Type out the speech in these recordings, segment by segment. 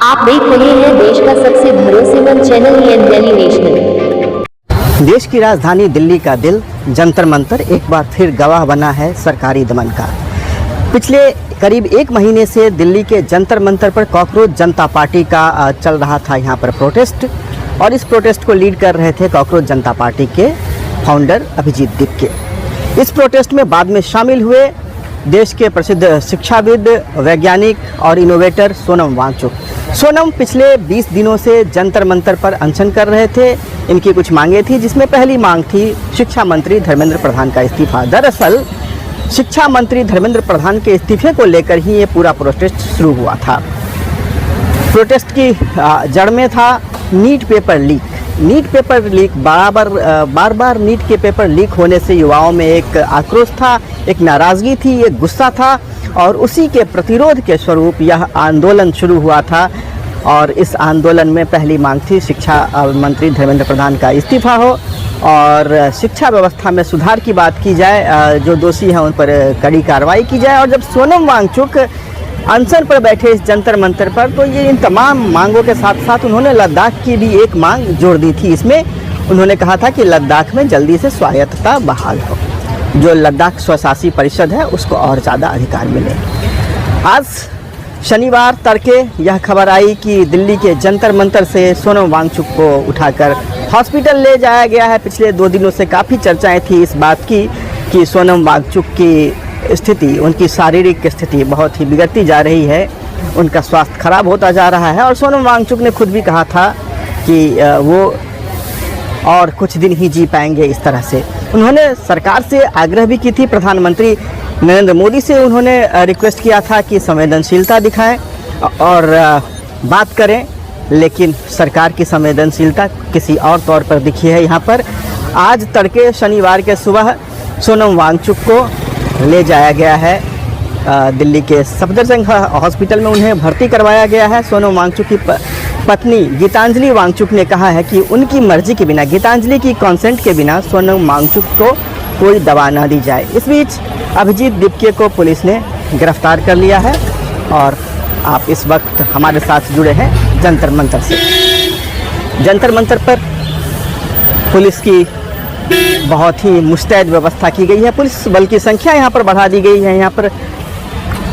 आप देख रहे हैं देश का सबसे भरोसेमंद चैनल डेली नेशनल। देश की राजधानी दिल्ली का दिल जंतर मंतर एक बार फिर गवाह बना है सरकारी दमन का। पिछले करीब एक महीने से दिल्ली के जंतर मंतर पर कॉकरोच जनता पार्टी का चल रहा था यहाँ पर प्रोटेस्ट, और इस प्रोटेस्ट को लीड कर रहे थे कॉकरोच जनता पार्टी के फाउंडर अभिजीत दीपके। इस प्रोटेस्ट में बाद में शामिल हुए देश के प्रसिद्ध शिक्षाविद, वैज्ञानिक और इनोवेटर सोनम वांगचुक। सोनम पिछले 20 दिनों से जंतर मंतर पर अनशन कर रहे थे। इनकी कुछ मांगें थी, जिसमें पहली मांग थी शिक्षा मंत्री धर्मेंद्र प्रधान का इस्तीफा। दरअसल शिक्षा मंत्री धर्मेंद्र प्रधान के इस्तीफे को लेकर ही ये पूरा प्रोटेस्ट शुरू हुआ था। प्रोटेस्ट की जड़ में था NEET paper leak. NEET paper leak बार बार नीट के पेपर लीक होने से युवाओं में एक आक्रोश था, एक नाराज़गी थी, एक गुस्सा था, और उसी के प्रतिरोध के स्वरूप यह आंदोलन शुरू हुआ था। और इस आंदोलन में पहली मांग थी शिक्षा मंत्री धर्मेंद्र प्रधान का इस्तीफा हो और शिक्षा व्यवस्था में सुधार की बात की जाए, जो दोषी हैं उन पर कड़ी कार्रवाई की जाए। और जब सोनम वांगचुक अनशन पर बैठे इस जंतर मंतर पर, तो ये इन तमाम मांगों के साथ साथ उन्होंने लद्दाख की भी एक मांग जोड़ दी थी। इसमें उन्होंने कहा था कि लद्दाख में जल्दी से स्वायत्तता बहाल हो, जो लद्दाख स्वशासी परिषद है उसको और ज़्यादा अधिकार मिले। आज शनिवार तड़के यह खबर आई कि दिल्ली के जंतर मंतर से सोनम वांगचुक को उठाकर हॉस्पिटल ले जाया गया है। पिछले 2 दिनों से काफ़ी चर्चाएं थी इस बात की कि सोनम वांगचुक की स्थिति, उनकी शारीरिक स्थिति बहुत ही बिगड़ती जा रही है, उनका स्वास्थ्य खराब होता जा रहा है। और सोनम वांगचुक ने खुद भी कहा था कि वो और कुछ दिन ही जी पाएंगे इस तरह से। उन्होंने सरकार से आग्रह भी की थी, प्रधानमंत्री नरेंद्र मोदी से उन्होंने रिक्वेस्ट किया था कि संवेदनशीलता दिखाएं और बात करें, लेकिन सरकार की संवेदनशीलता किसी और तौर पर दिखी है। यहाँ पर आज तड़के शनिवार के सुबह सोनम वांगचुक को ले जाया गया है दिल्ली के सफदरजंग हॉस्पिटल में, उन्हें भर्ती करवाया गया है। सोनम वांगचुक की पत्नी गीतांजलि वांगचुक ने कहा है कि उनकी मर्जी के बिना, गीतांजलि की कंसेंट के बिना सोनम वांगचुक को कोई दवा ना दी जाए। इस बीच अभिजीत दीपके को पुलिस ने गिरफ्तार कर लिया है और आप इस वक्त हमारे साथ जुड़े हैं जंतर मंतर से। जंतर मंतर पर पुलिस की बहुत ही मुस्तैद व्यवस्था की गई है। पुलिस बल की संख्या यहाँ पर बढ़ा दी गई है। यहाँ पर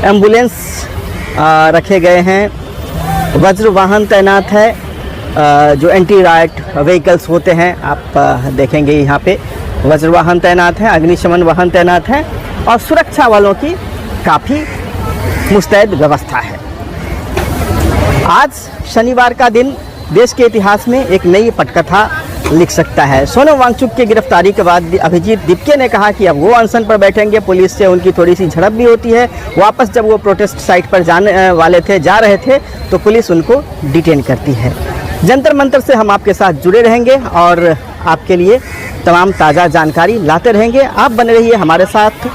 एम्बुलेंस रखे गए हैं, वज्र वाहन तैनात है, जो एंटी राइट व्हीकल्स होते हैं आप देखेंगे यहाँ पे वज्र वाहन तैनात है, अग्निशमन वाहन तैनात है, और सुरक्षा वालों की काफ़ी मुस्तैद व्यवस्था है। आज शनिवार का दिन देश के इतिहास में एक नई पटकथा लिख सकता है। सोनम वांगचुक की गिरफ्तारी के बाद अभिजीत दीपके ने कहा कि अब वो अनशन पर बैठेंगे। पुलिस से उनकी थोड़ी सी झड़प भी होती है। वापस जब वो प्रोटेस्ट साइट पर जाने वाले थे, जा रहे थे, तो पुलिस उनको डिटेन करती है। जंतर मंतर से हम आपके साथ जुड़े रहेंगे और आपके लिए तमाम ताज़ा जानकारी लाते रहेंगे। आप बने रहिए हमारे साथ।